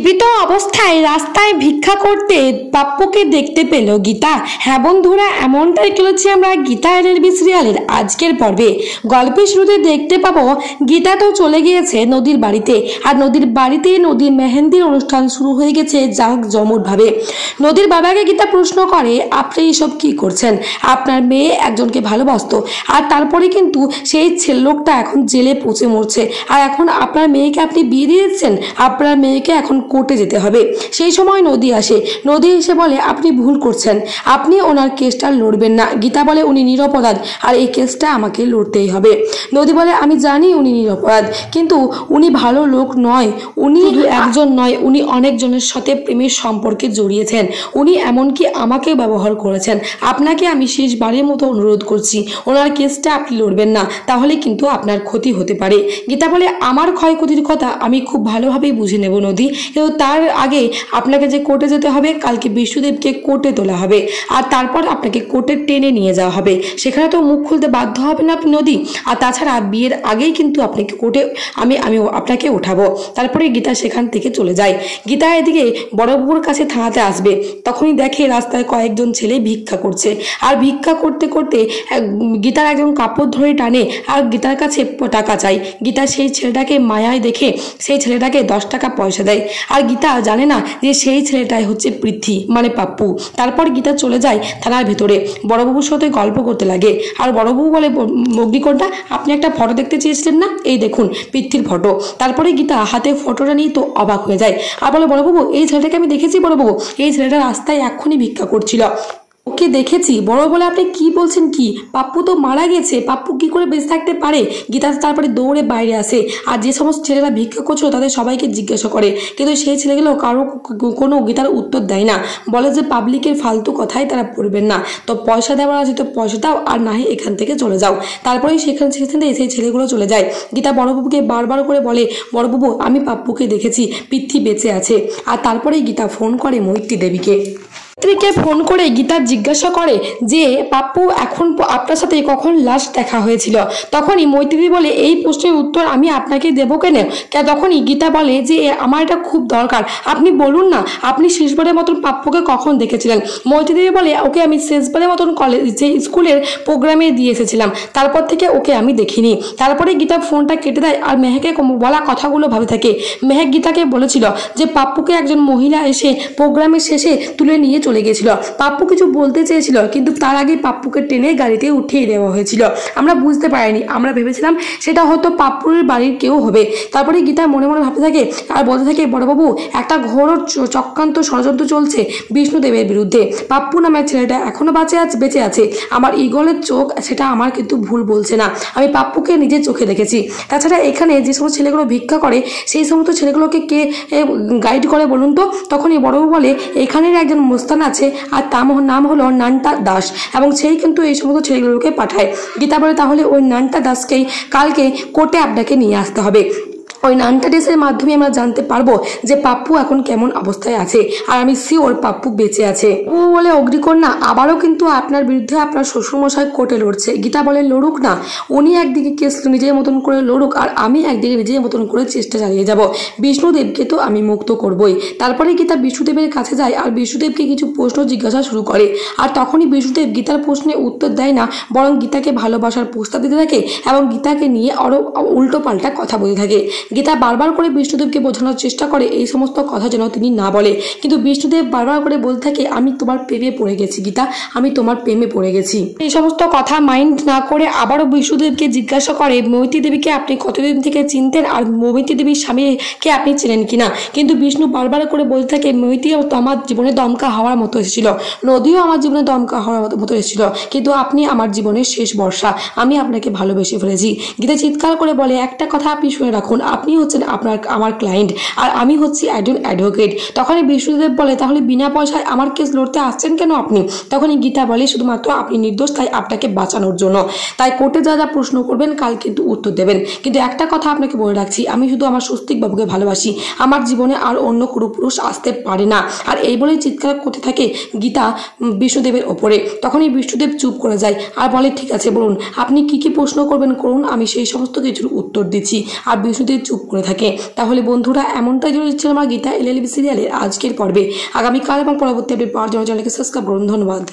জীবিত অবস্থায় রাস্তায় ভিক্ষা করতে পাপ্পুকে দেখতে পেল গীতা। হ্যাঁ বন্ধুরা, এমনটাই চলেছি আমরা গীতা এলএলবি সিরিয়ালের আজকের পর্বে। গল্পের শুরুতে দেখতে পাবো গীতা তো চলে গিয়েছে নদীর বাড়িতে, আর নদীর বাড়িতে নদীর মেহেন্দির অনুষ্ঠান শুরু হয়ে গেছে জাঁকজমকভাবে। নদীর বাবাকে গীতা প্রশ্ন করে, আপনি এসব কি করছেন? আপনার মেয়ে একজনকে ভালোবাসতো, আর তারপরে কিন্তু সেই লোকটা এখন জেলে পচে মরছে, আর এখন আপনার মেয়েকে আপনি বিয়ে দিয়ে দিচ্ছেন। আপনার মেয়েকে এখন কোর্টে যেতে হবে। সেই সময় নদী আসে। নদী এসে বলে, আপনি ভুল করছেন, আপনি ওনার কেসটা লড়বেন না। গীতা বলে, উনি নিরপরাধ, আর এই কেসটা আমাকে লড়তেই হবে। নদী বলে, আমি জানি উনি নিরপরাধ, কিন্তু উনি ভালো লোক নয়। উনি একজন নয়, উনি অনেকজনের সাথে প্রেমের সম্পর্কে জড়িয়েছেন। উনি এমনকি আমাকে ব্যবহার করেছেন। আপনাকে আমি শেষবারের মতো অনুরোধ করছি, ওনার কেসটা আপনি লড়বেন না, তাহলে কিন্তু আপনার ক্ষতি হতে পারে। গীতা বলে, আমার ক্ষয়ক্ষতির কথা আমি খুব ভালোভাবেই বুঝে নেব নদী, কিন্তু তার আগে আপনাকে যে কোর্টে যেতে হবে, কালকে বিষ্ণুদেবকে কোর্টে তোলা হবে, আর তারপর আপনাকে কোর্টে টেনে নিয়ে যাওয়া হবে। সেখানে তো মুখ খুলতে বাধ্য হবেন আপনি নদী, আর তাছাড়া বিয়ের আগেই কিন্তু আপনাকে কোর্টে আমি আপনাকে ওঠাবো। তারপরে গীতা সেখান থেকে চলে যায়। গীতা এদিকে বড়বাবুর কাছে থানাতে আসবে, তখনই দেখে রাস্তায় কয়েকজন ছেলে ভিক্ষা করছে, আর ভিক্ষা করতে করতে গীতার একজন কাপড় ধরে টানে, আর গীতার কাছে টাকা চাই। গীতা সেই ছেলেটাকে মায়ায় দেখে সেই ছেলেটাকে 10 টাকা পয়সা দেয়, আর গীতা জানে না যে সেই ছেলেটাই হচ্ছে পৃথ্বী, মানে পাপ্পু। তারপর গীতা চলে যায় থানার ভেতরে, বড়বাবুর সাথে গল্প করতে লাগে। আর বড়বাবু বলে, অগ্নিকোণটা আপনি একটা ফটো দেখতে চেয়েছিলেন না, এই দেখুন পৃথ্বীর ফটো। তারপরে গীতা হাতে ফটোটা নিয়ে তো অবাক হয়ে যায়, আর বলে, বড়বাবু এই ছেলেটাকে আমি দেখেছি বড়বাবু, এই ছেলেটা রাস্তায় এক্ষুনি ভিক্ষা করছিল, ওকে দেখেছি। বড় বলে, আপনি কি বলছেন? কি, পাপ্পু তো মারা গেছে, পাপ্পু কি করে বেঁচে থাকতে পারে? গীতা তারপরে দৌড়ে বাইরে আসে, আর যে সমস্ত ছেলেরা ভিক্ষা করছিল তাদের সবাইকে জিজ্ঞাসা করে, কিন্তু সেই ছেলেগুলো কারো কোনো গীতার উত্তর দেয় না। বলে যে পাবলিকের ফালতু কথাই তারা পড়বেন না, তো পয়সা দেওয়ার আছে তো পয়সা দাও, আর না হয় এখান থেকে চলে যাও। তারপরেই সেখান থেকে সেই ছেলেগুলো চলে যায়। গীতা বড়বাবুকে বারবার করে বলে, বড়বাবু আমি পাপ্পুকে দেখেছি, পৃথ্বী বেঁচে আছে। আর তারপরেই গীতা ফোন করে মৈত্রী দেবীকে। মৈত্রীকে ফোন করে গীতা জিজ্ঞাসা করে যে, পাপ্পু এখন আপনার সাথে কখন লাস্ট দেখা হয়েছিল? তখনই মৈত্রী বলে, এই প্রশ্নের উত্তর আমি আপনাকে দেবো কেন? তখনই গীতা বলে যে, আমার এটা খুব দরকার, আপনি বলুন না, আপনি শেষবারের মতন পাপ্পুকে কখন দেখেছিলেন? মৈত্রী বলে, ওকে আমি শেষবারের মতন যে স্কুলের প্রোগ্রামে দিয়ে এসেছিলাম, তারপর থেকে ওকে আমি দেখিনি। তারপরে গীতা ফোনটা কেটে দেয়, আর মেহেকে বলা কথাগুলো ভাবে থাকে। মেহেক গীতাকে বলেছিল যে পাপ্পুকে একজন মহিলা এসে প্রোগ্রামের শেষে তুলে নিয়ে চলে গেছিল। পাপ্পু কিছু বলতে চেয়েছিল, কিন্তু তার আগে পাপ্পুকে টেনে গাড়িতে উঠিয়ে দেওয়া হয়েছিল। আমরা বুঝতে পারিনি, আমরা ভেবেছিলাম সেটা হয়তো পাপ্পুর বাড়ির কেউ হবে। তারপরে গীতা মনে মনে ভাবতে থাকে আর বলতে থাকে, বড়বাবু একটা ঘোর চক্রান্ত ষড়যন্ত্র চলছে বিষ্ণুদেবের বিরুদ্ধে। পাপ্পু নামের ছেলেটা এখনো বেঁচে আছে। আমার ঈগলের চোখ সেটা আমার কিন্তু ভুল বলছে না, আমি পাপ্পুকে নিজের চোখে দেখেছি। তাছাড়া এখানে যে সমস্ত ছেলেগুলো ভিক্ষা করে, সেই সমস্ত ছেলেগুলোকে কে গাইড করে বলুন তো? তখনই বড়বাবু বলে, এখানের একজন মোস্তান আছে, আর তার নাম হলো নান্টা দাস, এবং সেই কিন্তু এই সমস্ত ছেলেগুলোকে পাঠায়। গীতা বলে, তাহলে ওই নান্টা দাসকেই কালকে কোর্টে আপনাকে নিয়ে আসতে হবে। ওই নান্টা ডেসের মাধ্যমে আমরা জানতে পারবো যে পাপ্পু এখন কেমন অবস্থায় আছে, আর আমি শিওর পাপ্পু বেঁচে আছে। ও বলে, অগ্নিকন্যা আবারও কিন্তু আপনার বিরুদ্ধে আপনার শ্বশুরমশাই কোর্টে লড়ছে। গীতা বলে, লড়ুক না, উনি একদিকে কেস নিজের মতন করে লড়ুক, আর আমি একদিকে নিজের মতন করে চেষ্টা চালিয়ে যাব। বিষ্ণুদেবকে তো আমি মুক্ত করবই। তারপরে গীতা বিষ্ণুদেবের কাছে যায়, আর বিষ্ণুদেবকে কিছু প্রশ্ন জিজ্ঞাসা শুরু করে। আর তখনই বিষ্ণুদেব গীতার প্রশ্নে উত্তর দেয় না, বরং গীতাকে ভালোবাসার প্রস্তাব দিতে থাকে, এবং গীতাকে নিয়ে আরও উল্টো পাল্টা কথা বলতে থাকে। গীতা বারবার করে বিষ্ণুদেবকে বোঝানোর চেষ্টা করে এই সমস্ত কথা যেন তিনি না বলে, কিন্তু বিষ্ণুদেব বারবার করে বলতে থাকে, আমি তোমার প্রেমে পড়ে গেছি গীতা, আমি তোমার প্রেমে পড়ে গেছি। এই সমস্ত কথা মাইন্ড না করে আবারও বিষ্ণুদেবকে জিজ্ঞাসা করে, মৈত্রী দেবীকে আপনি কতদিন থেকে চিনতেন, আর মৈত্রী দেবীর স্বামীকে আপনি চেনেন কিনা? কিন্তু বিষ্ণু বারবার করে বলতে থাকে, মৈত্রীও তো আমার জীবনে দমকা হওয়ার মতো এসেছিল, নদীও আমার জীবনে দমকা হওয়ার মতো এসেছিল, কিন্তু আপনি আমার জীবনের শেষ বর্ষা, আমি আপনাকে ভালোবেসে ফেলেছি। গীতা চিৎকার করে বলে, একটা কথা আপনি শুনে রাখুন, আপনি হচ্ছেন আমার ক্লায়েন্ট, আর আমি হচ্ছি একজন অ্যাডভোকেট। তখনই বিষ্ণুদেব বলে, তাহলে বিনা পয়সায় আমার কেস লড়তে আসছেন কেন আপনি? তখনই গীতা বলে, শুধুমাত্র আপনি নির্দোষ, তাই আপনাকে বাঁচানোর জন্য। তাই কোর্টে যা যা প্রশ্ন করবেন কাল কিন্তু উত্তর দেবেন, কিন্তু একটা কথা আপনাকে বলে রাখছি, আমি শুধু আমার স্বস্তিক বাবুকে ভালোবাসি, আমার জীবনে আর অন্য কোনো পুরুষ আসতে পারে না। আর এই বলেই চিৎকার করতে থাকে গীতা বিষ্ণুদেবের ওপরে। তখনই বিষ্ণুদেব চুপ করে যায়, আর বলে, ঠিক আছে বলুন, আপনি কি কি প্রশ্ন করবেন করুন, আমি সেই সমস্ত কিছুর উত্তর দিচ্ছি। আর বিষ্ণুদেব চুপ করে থাকে। তাহলে বন্ধুরা এমনটাই ছিল আমার গীতা এলএলবি সিরিয়ালের আজকের পর্বে। আগামীকাল এবং পরবর্তী আপডেট পাওয়ার জন্য চ্যানেলকে সাবস্ক্রাইব করুন। ধন্যবাদ।